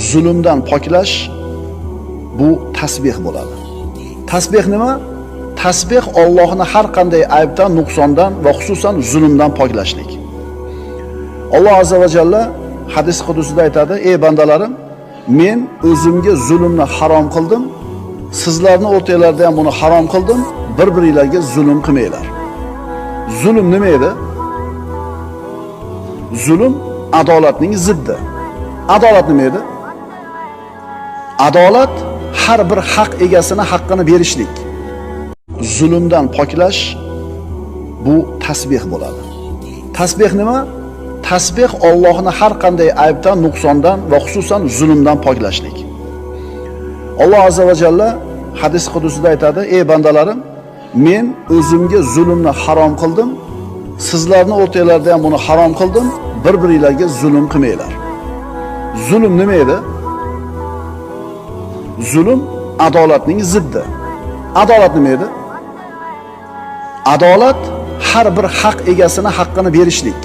zulmdan poklash bu tasbih bo'ladi. Tasbih nima? Tasbih Allohni har qanday aybdan, nuqsondan va xususan zulmdan poklashlik. Alloh azza va jalla hadis qudusida aytadi: "Ey bandalarim, men o'zimga zulmni harom qildim. Sizlarning o'rtangizda ham buni harom qildim. Bir-biringizga zulm qilmanglar." Zulm nima edi? Zulm adolatning ziddi. Adolat nima edi? Adolat har bir haq egasini haqqini berishlik. Zulmdan poklash bu tasbih bo'ladi. Tasbih nima? Tasbih Allohni har qanday aybdan, nuqsondan va xususan zulmdan poklashlik. Alloh azza va jalla hadis qudusida aytadi: "Ey bandalarim, men o'zimga zulmni harom qildim. Sizlarning o'rtangizda ham buni harom qildim. Bir-biringizga zulm qilmanglar." Zulm nima edi? Zulm adolatning ziddi. Adolat nima edi? Adolat har bir haq egasini haqqini berishlik.